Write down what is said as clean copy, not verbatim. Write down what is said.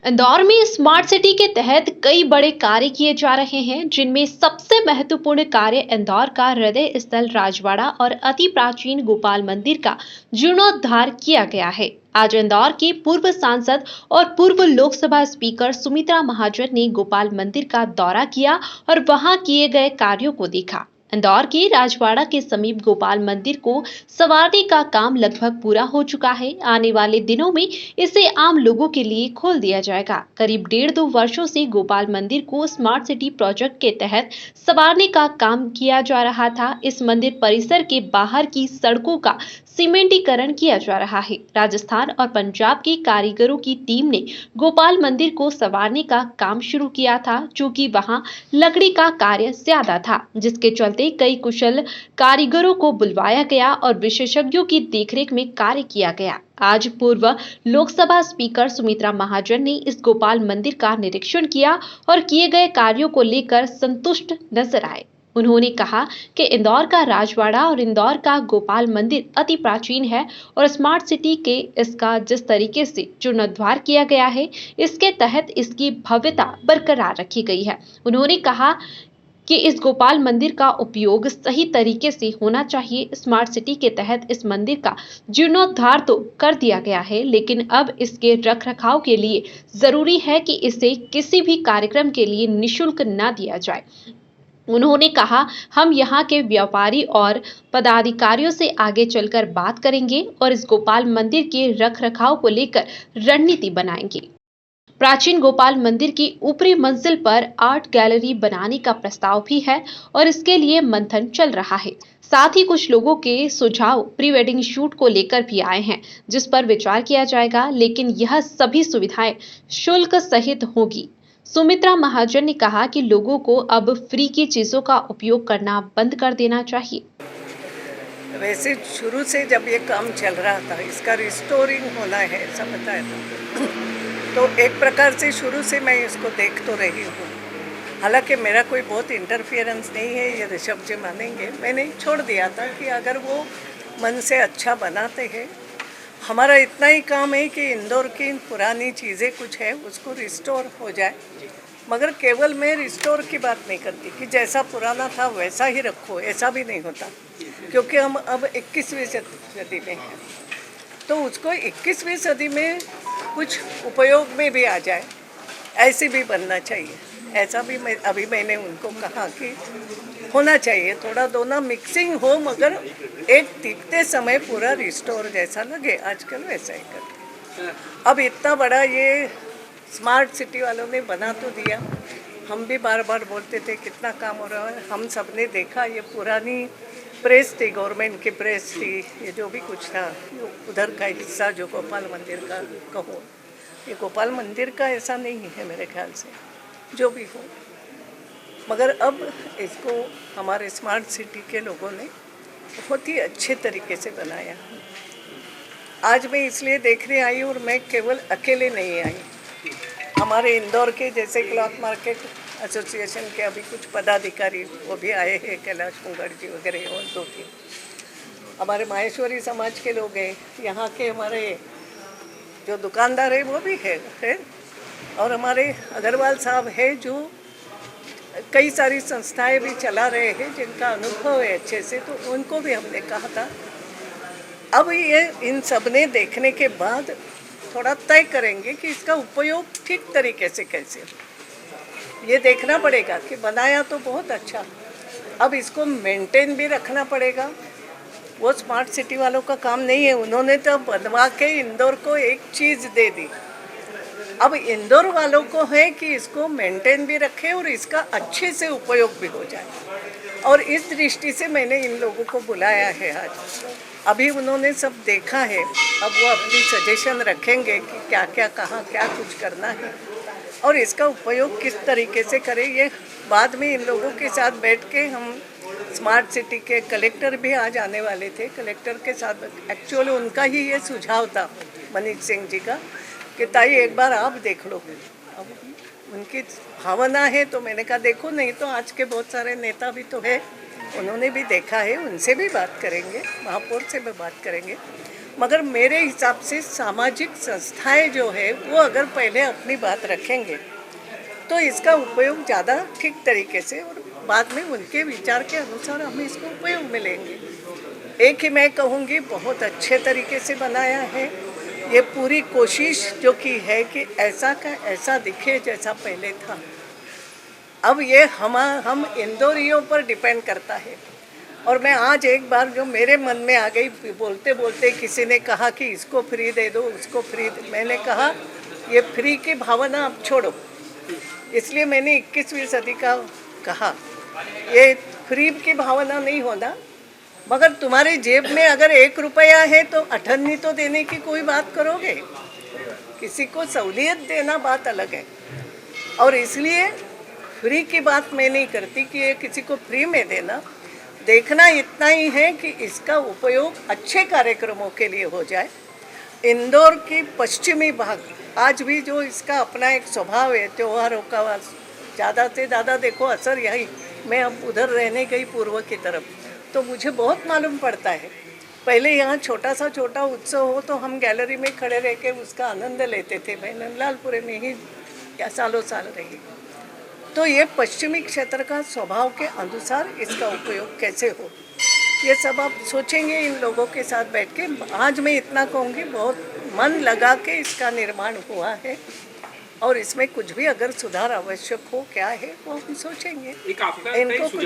इंदौर में smart city के तहत कई बड़े कार्य किए जा रहे हैं, जिनमें सबसे महत्वपूर्ण कार्य इंदौर का हृदय स्थल राजवाड़ा और अति प्राचीन गोपाल मंदिर का जीर्णोद्धार किया गया है। आज इंदौर के पूर्व सांसद और पूर्व लोकसभा स्पीकर सुमित्रा महाजन ने गोपाल मंदिर का दौरा किया और वहां किए गए कार्यों को देखा। इंदौर के राजवाड़ा के समीप गोपाल मंदिर को संवारने का काम लगभग पूरा हो चुका है। आने वाले दिनों में इसे आम लोगों के लिए खोल दिया जाएगा। करीब 1.5-2 वर्षों से गोपाल मंदिर को स्मार्ट सिटी प्रोजेक्ट के तहत संवारने का काम किया जा रहा था। इस मंदिर परिसर के बाहर की सड़कों का सीमेंटीकरण किया जा रहा है। राजस्थान और पंजाब के कारीगरों की टीम ने गोपाल मंदिर को संवारने का काम शुरू किया था, क्योंकि वहां लकड़ी का कार्य ज्यादा था, जिसके चलते कई कुशल कारीगरों को बुलवाया गया और विशेषज्ञों की देखरेख में कार्य किया गया। आज पूर्व लोकसभा स्पीकर सुमित्रा महाजन ने इस गोपाल मंदिर का निरीक्षण किया और किए गए कार्यों को लेकर संतुष्ट नजर आए। उन्होंने कहा कि इंदौर का राजवाड़ा और इंदौर का गोपाल मंदिर अति प्राचीन है और स्मार्ट सिटी के इसका जिस तरीके से जीर्णोद्धार किया गया है, इसके तहत इसकी भव्यता बरकरार रखी गई है। उन्होंने कहा कि इस गोपाल मंदिर का उपयोग सही तरीके से होना चाहिए। स्मार्ट सिटी के तहत इस मंदिर का जीर्णोद्धार तो कर दिया गया है, लेकिन अब इसके रखरखाव के लिए जरूरी है कि इसे किसी भी कार्यक्रम के लिए निःशुल्क न दिया जाए। उन्होंने कहा, हम यहाँ के व्यापारी और पदाधिकारियों से आगे चलकर बात करेंगे और इस गोपाल मंदिर के रखरखाव को लेकर रणनीति बनाएंगे। प्राचीन गोपाल मंदिर की ऊपरी मंजिल पर आर्ट गैलरी बनाने का प्रस्ताव भी है और इसके लिए मंथन चल रहा है। साथ ही कुछ लोगों के सुझाव प्री वेडिंग शूट को लेकर भी आए हैं, जिस पर विचार किया जाएगा, लेकिन यह सभी सुविधाएं शुल्क सहित होगी। सुमित्रा महाजन ने कहा कि लोगों को अब फ्री की चीजों का उपयोग करना बंद कर देना चाहिए। वैसे शुरू से जब ये काम चल रहा था, इसका रिस्टोरिंग होना है, ऐसा बताया था। तो एक प्रकार से शुरू से मैं इसको देख तो रही हूँ। हालांकि मेरा कोई बहुत इंटरफियरेंस नहीं है, ये ऋषभ जी मानेंगे। मैंने छोड़ दिया था कि अगर वो मन से अच्छा बनाते हैं, हमारा इतना ही काम है कि इंदौर की पुरानी चीज़ें कुछ है उसको रिस्टोर हो जाए। मगर केवल मैं रिस्टोर की बात नहीं करती कि जैसा पुराना था वैसा ही रखो, ऐसा भी नहीं होता, क्योंकि हम अब 21वीं सदी में हैं। तो उसको 21वीं सदी में कुछ उपयोग में भी आ जाए, ऐसी भी बनना चाहिए। ऐसा भी मैंने उनको कहा कि होना चाहिए, थोड़ा दोनों मिक्सिंग हो, मगर एक दिखते समय पूरा रिस्टोर जैसा लगे। आजकल वैसा ही करते। अब इतना बड़ा ये स्मार्ट सिटी वालों ने बना तो दिया। हम भी बार बार बोलते थे कितना काम हो रहा है। हम सब ने देखा, ये पुरानी प्रेस थी, गवर्नमेंट की प्रेस थी, ये जो भी कुछ था उधर का हिस्सा जो गोपाल मंदिर का कहो, ये गोपाल मंदिर का ऐसा नहीं है मेरे ख्याल से, जो भी हो। मगर अब इसको हमारे स्मार्ट सिटी के लोगों ने बहुत ही अच्छे तरीके से बनाया। आज मैं इसलिए देखने आई और मैं केवल अकेले नहीं आई। हमारे इंदौर के जैसे क्लॉथ मार्केट एसोसिएशन के अभी कुछ पदाधिकारी वो भी आए हैं, कैलाश मुखर्जी वगैरह, और 2-3 हमारे माहेश्वरी समाज के लोग हैं। यहाँ के हमारे जो दुकानदार है वो भी है और हमारे अग्रवाल साहब है, जो कई सारी संस्थाएं भी चला रहे हैं, जिनका अनुभव है अच्छे से। तो उनको भी हमने कहा था। अब ये इन सब ने देखने के बाद थोड़ा तय करेंगे कि इसका उपयोग ठीक तरीके से कैसे हो। ये देखना पड़ेगा कि बनाया तो बहुत अच्छा, अब इसको मेंटेन भी रखना पड़ेगा। वो स्मार्ट सिटी वालों का काम नहीं है, उन्होंने तो बनवा के इंदौर को एक चीज़ दे दी। अब इंदौर वालों को है कि इसको मेंटेन भी रखें और इसका अच्छे से उपयोग भी हो जाए। और इस दृष्टि से मैंने इन लोगों को बुलाया है आज। अभी उन्होंने सब देखा है, अब वो अपनी सजेशन रखेंगे कि क्या क्या कहाँ क्या कुछ करना है और इसका उपयोग किस तरीके से करें। ये बाद में इन लोगों के साथ बैठ के हम स्मार्ट सिटी के कलेक्टर भी आज आने वाले थे। कलेक्टर के साथ एक्चुअली उनका ही ये सुझाव था, मनीष सिंह जी का, कि ताई एक बार आप देख लो। अब उनकी भावना है तो मैंने कहा देखो, नहीं तो आज के बहुत सारे नेता भी तो है, उन्होंने भी देखा है, उनसे भी बात करेंगे, महापौर से भी बात करेंगे। मगर मेरे हिसाब से सामाजिक संस्थाएं जो है वो अगर पहले अपनी बात रखेंगे तो इसका उपयोग ज़्यादा ठीक तरीके से और बाद में उनके विचार के अनुसार हमें इसको उपयोग में लेंगे। एक ही मैं कहूँगी, बहुत अच्छे तरीके से बनाया है। ये पूरी कोशिश जो की है कि ऐसा का ऐसा दिखे जैसा पहले था। अब ये हम इंदौरियों पर डिपेंड करता है। और मैं आज एक बार जो मेरे मन में आ गई, बोलते बोलते किसी ने कहा कि इसको फ्री दे दो, उसको फ्री दे। मैंने कहा ये फ्री की भावना अब छोड़ो, इसलिए मैंने 21वीं सदी का कहा ये फ्री की भावना नहीं होना, मगर तुम्हारी जेब में अगर 1 रुपया है तो 98 तो देने की कोई बात करोगे। किसी को सहूलियत देना बात अलग है। और इसलिए फ्री की बात मैं नहीं करती कि ये किसी को फ्री में देना। देखना इतना ही है कि इसका उपयोग अच्छे कार्यक्रमों के लिए हो जाए। इंदौर की पश्चिमी भाग आज भी जो इसका अपना एक स्वभाव है, त्योहारों का ज़्यादा से ज़्यादा देखो असर यही। मैं अब उधर रहने गई पूर्व की तरफ, तो मुझे बहुत मालूम पड़ता है। पहले यहाँ छोटा उत्सव हो तो हम गैलरी में खड़े रह के उसका आनंद लेते थे। मैं नंदलालपुरे में ही सालों साल रही। तो ये पश्चिमी क्षेत्र का स्वभाव के अनुसार इसका उपयोग कैसे हो, ये सब आप सोचेंगे इन लोगों के साथ बैठ के। आज मैं इतना कहूँगी, बहुत मन लगा के इसका निर्माण हुआ है और इसमें कुछ भी अगर सुधार आवश्यक हो क्या है वो हम सोचेंगे। एक आपका इनको कुछ